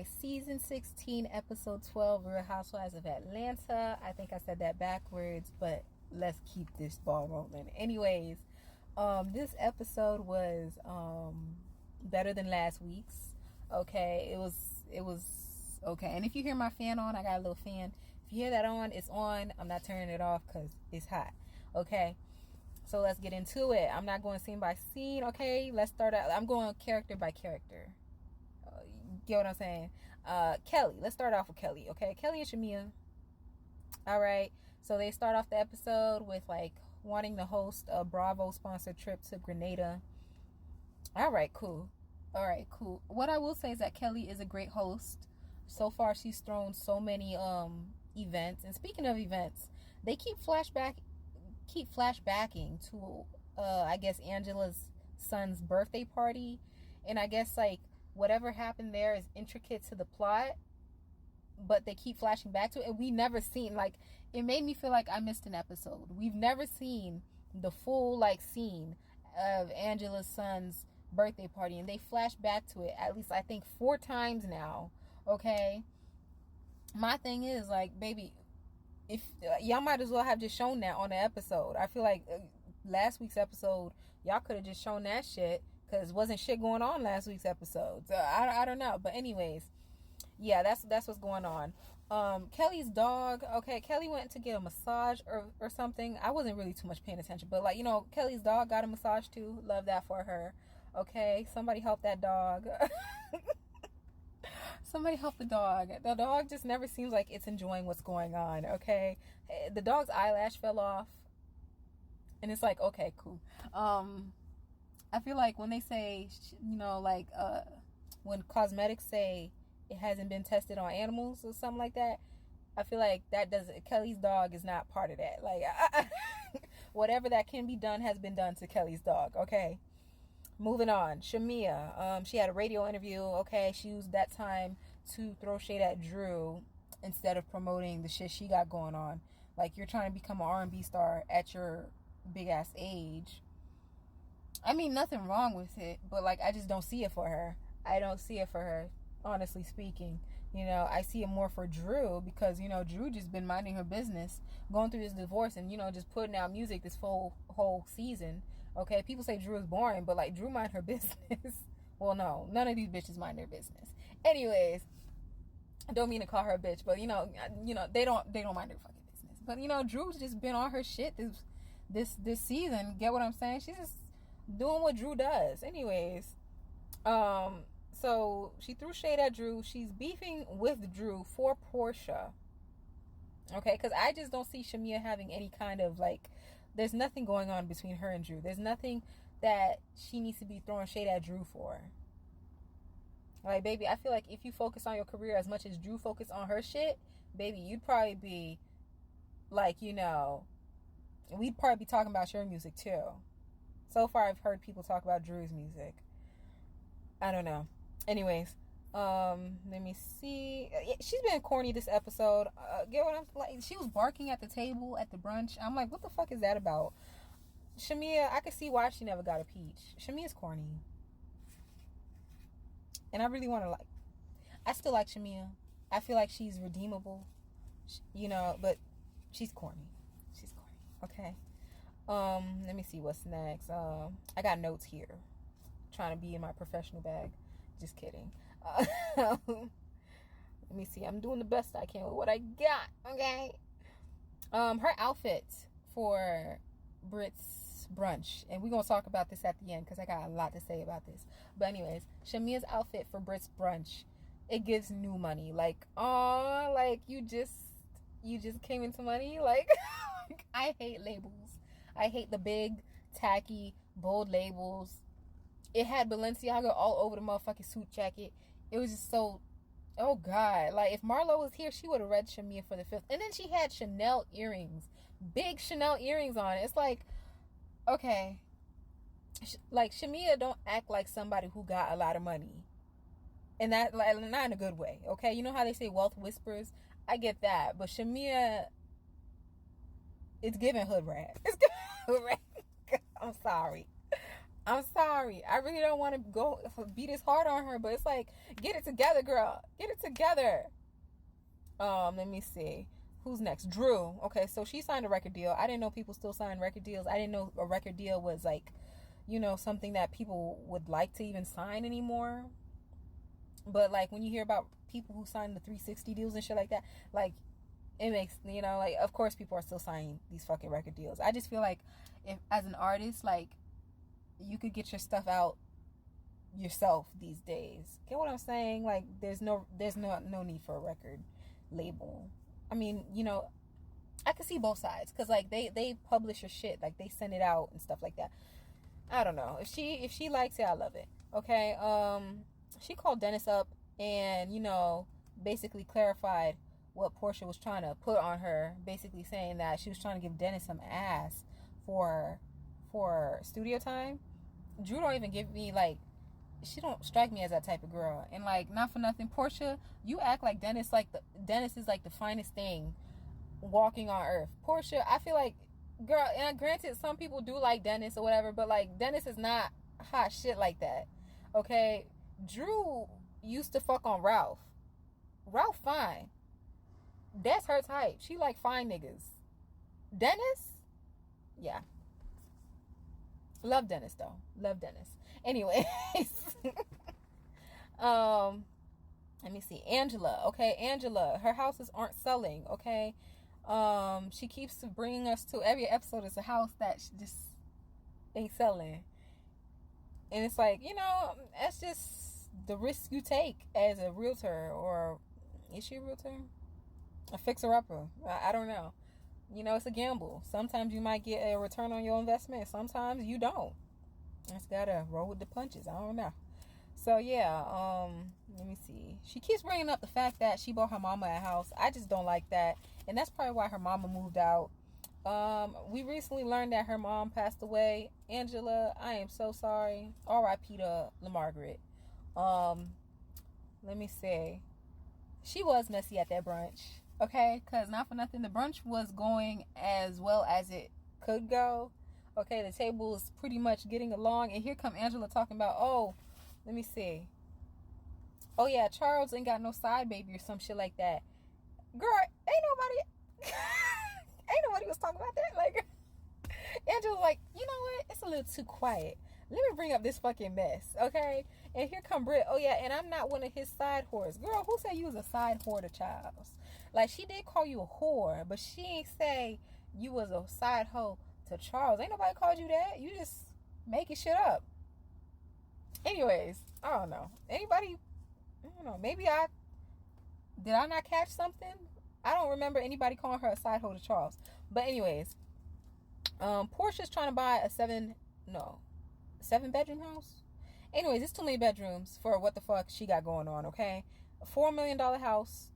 by season 16, episode 12, Real Housewives of Atlanta. I think I said that backwards, but let's keep this ball rolling. Anyways, this episode was better than last week's. Okay, it was okay. And if you hear my fan on, I got a little fan. If you hear that on, it's on. I'm not turning it off because it's hot. Okay, so let's get into it. I'm not going scene by scene. Okay, let's start out. I'm going character by character. Get what I'm saying? Kelly. Let's start off with Kelly. Okay, Kelly and Shamia. All right. So they start off the episode with like wanting to host a Bravo sponsored trip to Grenada. All right, cool. What I will say is that Kelly is a great host. So far, she's thrown so many events. And speaking of events, they keep flashbacking to I guess Angela's son's birthday party, and I guess like whatever happened there is intricate to the plot, but they keep flashing back to it, and we never seen, like, it made me feel like I missed an episode. We've never seen the full like scene of Angela's son's birthday party, and they flash back to it at least I think 4 times now. Okay, my thing is like, baby, if y'all might as well have just shown that on the episode. I feel like last week's episode y'all could have just shown that shit, because wasn't shit going on last week's episode. So I don't know, but anyways, yeah, that's what's going on. Kelly's dog. Okay, Kelly went to get a massage or something. I wasn't really too much paying attention, but like, you know, Kelly's dog got a massage too. Love that for her. Okay, somebody help that dog. Somebody help the dog. The dog just never seems like it's enjoying what's going on. Okay, the dog's eyelash fell off, and it's like, okay, cool. I feel like when they say, you know, like when cosmetics say it hasn't been tested on animals or something like that, I feel like that doesn't. Kelly's dog is not part of that. Like, whatever that can be done has been done to Kelly's dog. Okay. Moving on, Shamia. She had a radio interview. Okay, she used that time to throw shade at Drew instead of promoting the shit she got going on. Like, you're trying to become an R&B star at your big ass age. I mean, nothing wrong with it, but like, I just don't see it for her. Honestly speaking. You know, I see it more for Drew, because, you know, Drew just been minding her business, going through this divorce, and, you know, just putting out music this whole season. Okay, people say Drew is boring, but like, Drew mind her business. Well, no, none of these bitches mind their business. Anyways, I don't mean to call her a bitch, but you know, they don't mind their fucking business. But you know, Drew's just been on her shit this season. Get what I'm saying? She's just doing what Drew does. Anyways, so she threw shade at Drew. She's beefing with Drew for Portia. Okay, because I just don't see Shamia having any kind of like, there's nothing going on between her and Drew. There's nothing that she needs to be throwing shade at Drew for. Like, baby, I feel like if you focus on your career as much as Drew focused on her shit, baby, you'd probably be like, you know, we'd probably be talking about your music too. So far, I've heard people talk about Drew's music. I don't know. Anyways, let me see. She's been corny this episode. Get what I'm like? She was barking at the table at the brunch. I'm like, what the fuck is that about? Shamia, I can see why she never got a peach. Shamia's corny, and I really want to like. I still like Shamia. I feel like she's redeemable, you know, but she's corny. Okay. Let me see what's next. I got notes here. Trying to be in my professional bag. Just kidding. Let me see. I'm doing the best I can with what I got. Okay. Her outfit for Brit's brunch, and we're gonna talk about this at the end because I got a lot to say about this. But anyways, Shamia's outfit for Brit's brunch, it gives new money. Like, oh, like you just came into money. Like, I hate labels. I hate the big, tacky, bold labels. It had Balenciaga all over the motherfucking suit jacket. It was just so, oh God. Like, if Marlo was here, she would have read Shamia for the fifth. And then she had Chanel earrings. Big Chanel earrings on. It's like, okay. Like, Shamia don't act like somebody who got a lot of money. And that, like, not in a good way, okay? You know how they say wealth whispers? I get that. But Shamia, it's giving hood rat. It's giving hood rat. I'm sorry. I'm sorry. I really don't want to go be this hard on her, but it's like, get it together, girl. Get it together. Let me see. Who's next? Drew. Okay, so she signed a record deal. I didn't know people still sign record deals. I didn't know a record deal was like, something that people would like to even sign anymore. But like when you hear about people who sign the 360 deals and shit like that, like it makes, like, of course people are still signing these fucking record deals. I just feel like, if as an artist, like, you could get your stuff out yourself these days. Get what I'm saying? Like, there's no need for a record label. I mean, I can see both sides, because like they publish your shit, like they send it out and stuff like that. I don't know, if she likes it, I love it. Okay. She called Dennis up and basically clarified what Portia was trying to put on her, basically saying that she was trying to give Dennis some ass for studio time. Drew don't even give me, like, she don't strike me as that type of girl. And like, not for nothing, Portia, you act like Dennis is like the finest thing walking on earth. Portia, I feel like, girl, and granted some people do like Dennis or whatever, but like, Dennis is not hot shit like that. Okay. Drew used to fuck on Ralph. Ralph fine. That's her type. She like fine niggas. Dennis? Yeah. Love Dennis though. Love Dennis. Anyways. Let me see. Angela. Okay, Angela. Her houses aren't selling. Okay. She keeps bringing us to every episode is a house that she just ain't selling. And it's like, that's just the risk you take as a realtor. Or is she a realtor? A fixer-upper. I don't know. It's a gamble. Sometimes you might get a return on your investment. Sometimes you don't. Just gotta roll with the punches. I don't know. So yeah, let me see. She keeps bringing up the fact that she bought her mama a house. I just don't like that. And that's probably why her mama moved out. We recently learned that her mom passed away. Angela, I am so sorry. R.I.P. to LaMargaret. Let me see. She was messy at that brunch. Okay, because not for nothing, the brunch was going as well as it could go. Okay, the table is pretty much getting along, and here come Angela talking about, oh, let me see. Oh yeah, Charles ain't got no side baby or some shit like that. Girl, ain't nobody was talking about that. Like, Angela's like, you know what? It's a little too quiet. Let me bring up this fucking mess, okay? And here come Britt. Oh yeah, and I'm not one of his side whores. Girl, who said you was a side whore to Charles? Like, she did call you a whore, but she ain't say you was a side hoe to Charles. Ain't nobody called you that. You just making shit up. Anyways, I don't know. Anybody, I don't know. Maybe did I not catch something? I don't remember anybody calling her a side hoe to Charles. But anyways, Portia's trying to buy a 7-bedroom house. Anyways, it's too many bedrooms for what the fuck she got going on, okay? A $4 million house.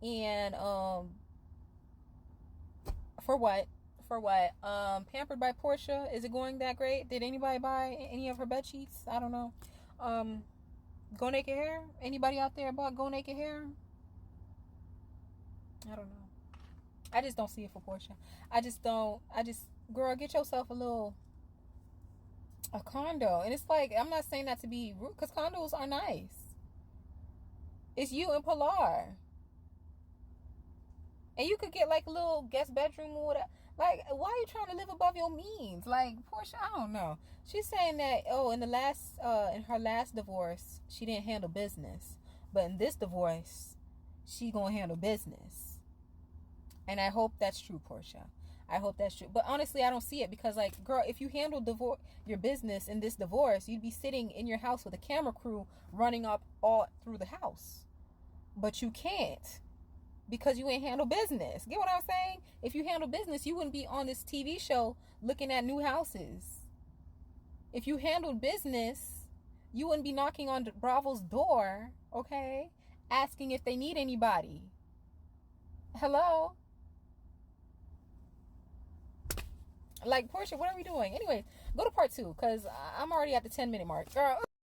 And for what? Pampered by Portia. Is it going that great? Did anybody buy any of her bed sheets? I don't know. Go Naked Hair? Anybody out there bought Go Naked Hair? I don't know. I just don't see it for Portia. Girl, get yourself a condo. And it's like, I'm not saying that to be rude, because condos are nice. It's you and Pilar. And you could get like a little guest bedroom or whatever. Like, why are you trying to live above your means? Like, Portia, I don't know. She's saying that, in her last divorce, she didn't handle business. But in this divorce, she gonna handle business. And I hope that's true, Portia. I hope that's true. But honestly, I don't see it, because, like, girl, if you handle your business in this divorce, you'd be sitting in your house with a camera crew running up all through the house. But you can't, because you ain't handle business. Get what I'm saying? If you handle business, you wouldn't be on this TV show looking at new houses. If you handled business, you wouldn't be knocking on Bravo's door, okay, asking if they need anybody. Hello? Like, Portia, what are we doing? Anyway, go to part 2, because I'm already at the 10-minute mark. Girl,